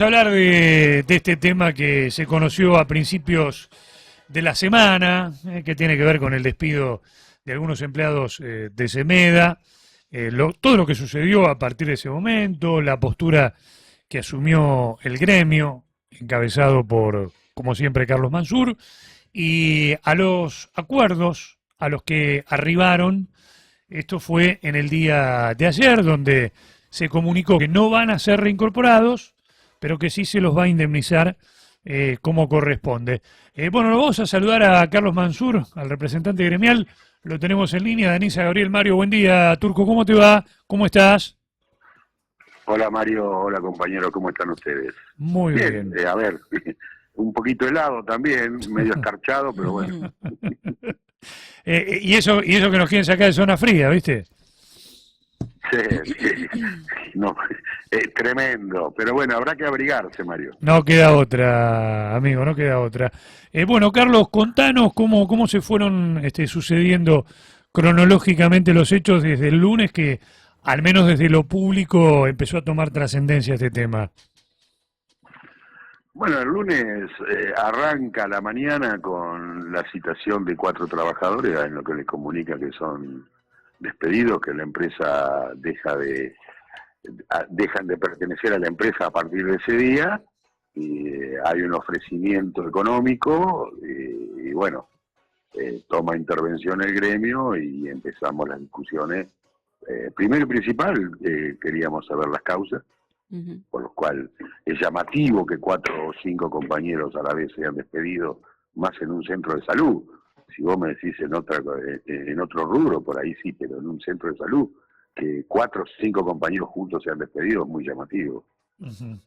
Hablar de este tema que se conoció a principios de la semana, que tiene que ver con el despido de algunos empleados de Semeda, todo lo que sucedió a partir de ese momento, la postura que asumió el gremio, encabezado por, como siempre, Carlos Mansur, y a los acuerdos a los que arribaron. Esto fue en el día de ayer, donde se comunicó que no van a ser reincorporados, pero que sí se los va a indemnizar como corresponde. Bueno, lo vamos a saludar a Carlos Mansur, al representante gremial. Lo tenemos en línea, Danisa Gabriel Mario. Buen día, Turco, ¿cómo te va? ¿Cómo estás? Hola Mario, hola compañero, ¿cómo están ustedes? Muy bien. A ver, un poquito helado también, medio escarchado, pero bueno. Y eso que nos quieren sacar de zona fría, ¿viste? Sí, no, es tremendo, pero bueno, habrá que abrigarse, Mario. No queda otra, amigo, no queda otra. Bueno, Carlos, contanos cómo se fueron sucediendo cronológicamente los hechos desde el lunes que, al menos desde lo público, empezó a tomar trascendencia este tema. Bueno, el lunes arranca la mañana con la citación de 4 trabajadores, en lo que les comunica que son despedidos, que la empresa dejan de pertenecer a la empresa a partir de ese día, y hay un ofrecimiento económico, y bueno, toma intervención el gremio y empezamos las discusiones. Primero y principal, queríamos saber las causas, por lo cual es llamativo que 4 o 5 compañeros a la vez sean despedidos, más en un centro de salud. Si vos me decís en otro rubro, por ahí sí, pero en un centro de salud, que 4 o 5 compañeros juntos sean despedidos, muy llamativo. Uh-huh.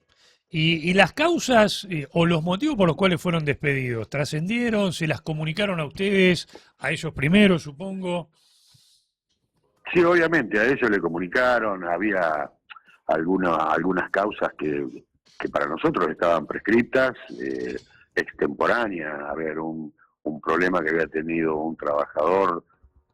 ¿Y las causas o los motivos por los cuales fueron despedidos? ¿Trascendieron? ¿Se las comunicaron a ustedes, a ellos primero, supongo? Sí, obviamente, a ellos le comunicaron, había algunas causas que para nosotros estaban prescriptas, extemporáneas. A ver, un problema que había tenido un trabajador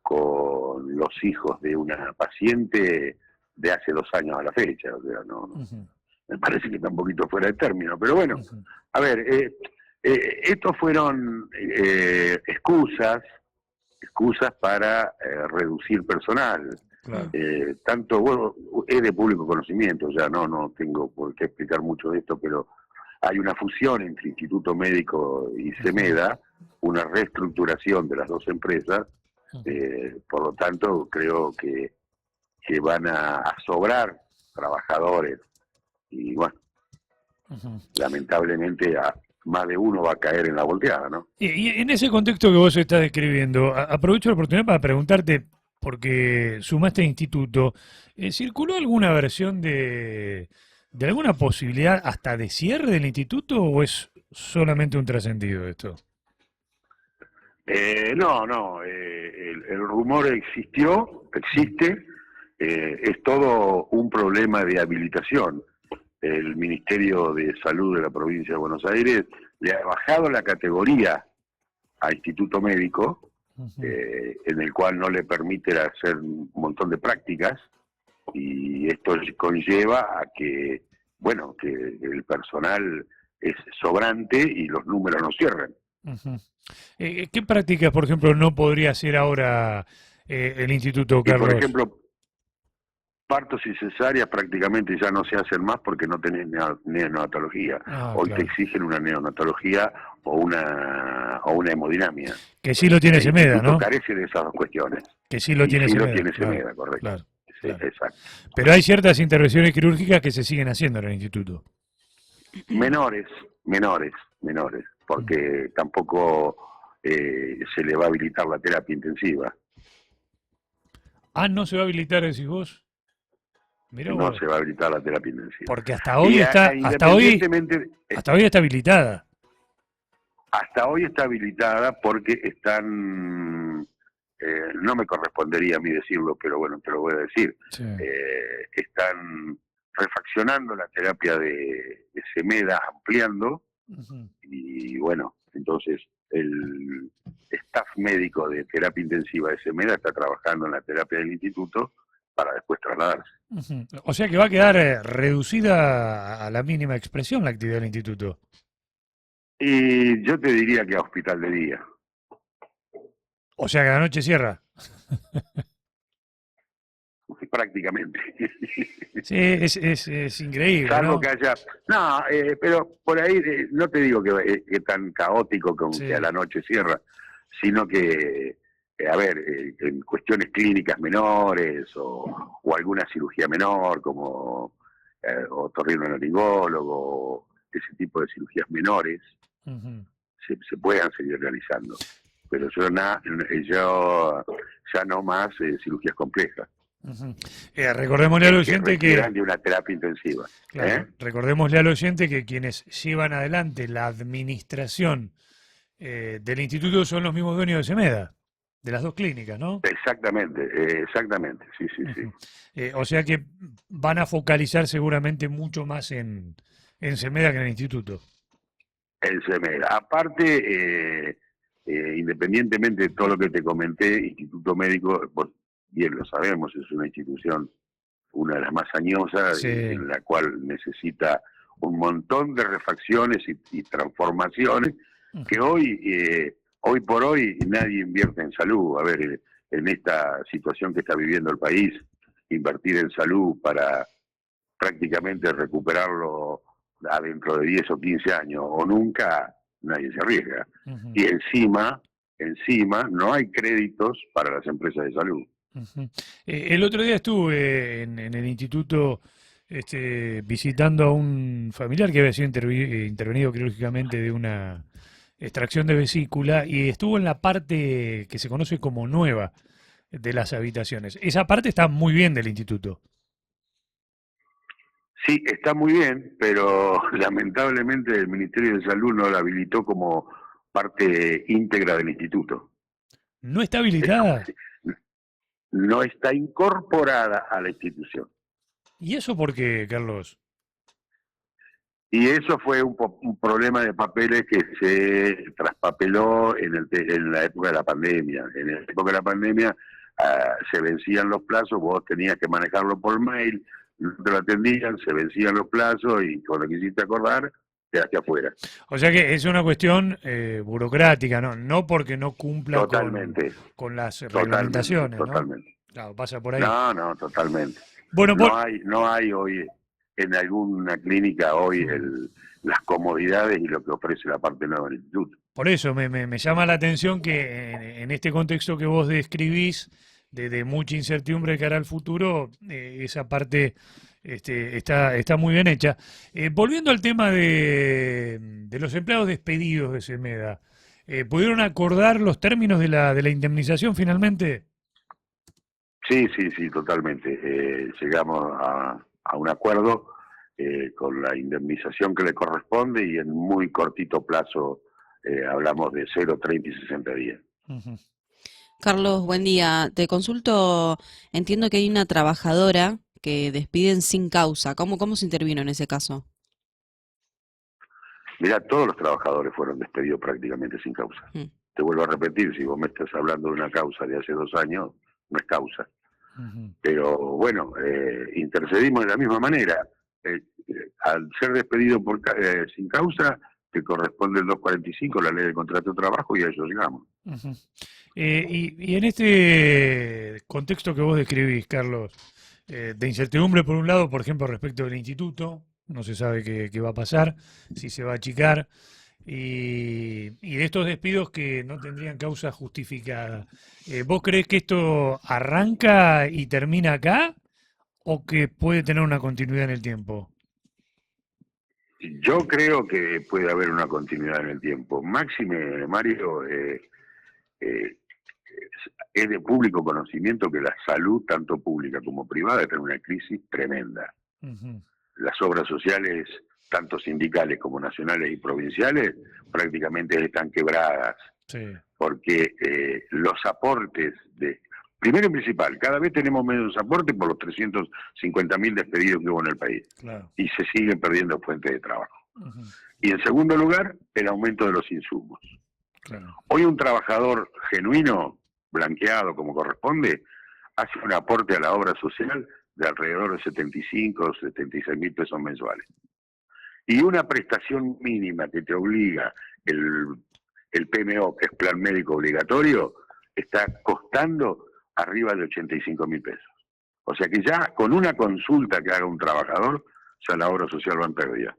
con los hijos de una paciente de hace 2 años a la fecha. O sea, no, Uh-huh. me parece que está un poquito fuera de término, pero bueno, uh-huh. A ver, estos fueron excusas para reducir personal. Claro. Tanto, bueno, es de público conocimiento, ya no tengo por qué explicar mucho de esto, pero hay una fusión entre Instituto Médico y Semeda, una reestructuración de las dos empresas, por lo tanto creo que van a sobrar trabajadores y bueno, lamentablemente más de uno va a caer en la volteada, ¿no? Y en ese contexto que vos estás describiendo, aprovecho la oportunidad para preguntarte, porque sumaste a instituto, ¿circuló alguna versión de alguna posibilidad hasta de cierre del instituto o es solamente un trascendido esto? No, el rumor existe, es todo un problema de habilitación. El Ministerio de Salud de la provincia de Buenos Aires le ha bajado la categoría a Instituto Médico, en el cual no le permite hacer un montón de prácticas, y esto conlleva a que, bueno, que el personal es sobrante y los números no cierran. ¿Qué prácticas, por ejemplo, no podría hacer ahora el Instituto, Carlos? Por ejemplo, partos y cesáreas prácticamente ya no se hacen más porque no tenés neonatología. Hoy claro. Te exigen una neonatología o una hemodinamia. Que sí lo tiene Semeda, ¿no? Carece de esas dos cuestiones. Que sí lo tiene sí Semeda. Lo tiene Semeda, claro, correcto. Claro, sí, claro. Exacto. Pero hay ciertas intervenciones quirúrgicas que se siguen haciendo en el instituto. Menores, porque tampoco se le va a habilitar la terapia intensiva. Ah, ¿no se va a habilitar, decís vos? Mirá no vos. Se va a habilitar la terapia intensiva. Porque hasta hoy hasta hoy está habilitada. Hasta hoy está habilitada porque están, no me correspondería a mí decirlo, pero bueno, te lo voy a decir. Sí. Están refaccionando la terapia de Semeda, ampliando, y bueno, entonces el staff médico de terapia intensiva de Semeda está trabajando en la terapia del instituto para después trasladarse. Ujú. O sea que va a quedar reducida a la mínima expresión la actividad del instituto. Y yo te diría que a hospital de día. O sea que a la noche cierra. Prácticamente. Sí, es increíble, Salvo ¿no? que haya... No, pero por ahí no te digo que tan caótico como que a Sí. la noche cierra, sino que, a ver, en cuestiones clínicas menores o alguna cirugía menor, como otorrinolaringólogo, ese tipo de cirugías menores, Ujú, se puedan seguir realizando. Pero yo ya no más cirugías complejas. ujú. Recordémosle al Que oyente que, requieran de una terapia intensiva. ¿Eh? claro, recordémosle al oyente que quienes llevan adelante la administración del instituto son los mismos dueños de Semeda, de las dos clínicas, ¿no? Exactamente, sí, sí, sí. Ujú. O sea que van a focalizar seguramente mucho más en Semeda que en el instituto. El CEMED. Aparte, independientemente de todo lo que te comenté, Instituto Médico, pues bien lo sabemos, es una institución, una de las más añosas, Sí. en la cual necesita un montón de refacciones y transformaciones que Ujú. hoy por hoy nadie invierte en salud. A ver, en esta situación que está viviendo el país, invertir en salud para prácticamente recuperarlo adentro de 10 o 15 años o nunca, nadie se arriesga. Ujú. Y encima, no hay créditos para las empresas de salud. Ujú. El otro día estuve en el instituto visitando a un familiar que había sido intervenido quirúrgicamente de una extracción de vesícula y estuvo en la parte que se conoce como nueva de las habitaciones. Esa parte está muy bien del instituto. Sí, está muy bien, pero lamentablemente el Ministerio de Salud no la habilitó como parte íntegra del instituto. ¿No está Es como habilitada? si no está incorporada a la institución. ¿Y eso por qué, Carlos? Y eso fue un problema de papeles que se traspapeló en la época de la pandemia. En la época de la pandemia se vencían los plazos, vos tenías que manejarlo por mail, no te lo atendían, se vencían los plazos y cuando quisiste acordar, quedaste afuera. O sea que es una cuestión burocrática, ¿no? No porque no cumpla Totalmente, con las totalmente, reglamentaciones, ¿no? totalmente. Claro, pasa por ahí. No, no, totalmente. Bueno, No hay hoy en alguna clínica hoy las comodidades y lo que ofrece la parte nueva del instituto. por eso me llama la atención que en este contexto que vos describís, de mucha incertidumbre de cara al futuro, esa parte está muy bien hecha. Volviendo al tema de los empleados despedidos de Semeda, ¿pudieron acordar los términos de la indemnización finalmente? Sí, sí, sí, totalmente. Llegamos a un acuerdo con la indemnización que le corresponde y en muy cortito plazo hablamos de 0, 30 y 60 días. Ujú. Carlos, buen día. Te consulto, entiendo que hay una trabajadora que despiden sin causa. ¿Cómo se intervino en ese caso? Mirá, todos los trabajadores fueron despedidos prácticamente sin causa. Mm. Te vuelvo a repetir, si vos me estás hablando de una causa de hace 2 años, no es causa. Ujú. Pero bueno, intercedimos de la misma manera. Al ser despedido sin causa, te corresponde el 245, la ley de contrato de trabajo, y a eso llegamos. Ujú. Y en este contexto que vos describís, Carlos, de incertidumbre por un lado, por ejemplo, respecto del instituto, no se sabe qué va a pasar, si se va a achicar, y de estos despidos que no tendrían causa justificada. ¿Vos creés que esto arranca y termina acá o que puede tener una continuidad en el tiempo? Yo creo que puede haber una continuidad en el tiempo. Máxime, Mario, es de público conocimiento que la salud, tanto pública como privada, está en una crisis tremenda. Ujú. Las obras sociales, tanto sindicales como nacionales y provinciales, prácticamente están quebradas, Sí, porque los aportes primero y principal, cada vez tenemos menos aportes por los 350.000 despedidos que hubo en el país, claro. y se siguen perdiendo fuentes de trabajo. Ujú. Y en segundo lugar, el aumento de los insumos. Claro. Hoy un trabajador genuino, blanqueado como corresponde, hace un aporte a la obra social de alrededor de 75 o 76 mil pesos mensuales. Y una prestación mínima que te obliga el PMO, que es Plan Médico Obligatorio, está costando arriba de 85 mil pesos. O sea que ya con una consulta que haga un trabajador, ya la obra social va en pérdida.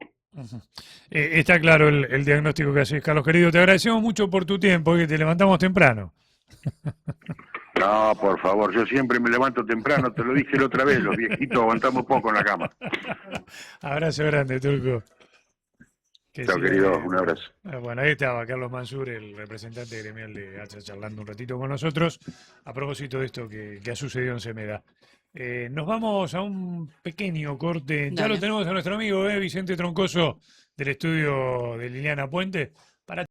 Está claro el diagnóstico que haces, Carlos querido. Te agradecemos mucho por tu tiempo, que te levantamos temprano. No, por favor, yo siempre me levanto temprano, te lo dije la otra vez, los viejitos aguantamos poco en la cama. Abrazo grande, Turco. Chao, querido, un abrazo. Bueno, ahí estaba Carlos Mansur, el representante gremial de ACHA, charlando un ratito con nosotros a propósito de esto que ha sucedido en Semeda. Nos vamos a un pequeño corte. Ya Dale. lo tenemos a nuestro amigo Vicente Troncoso del estudio de Liliana Puente.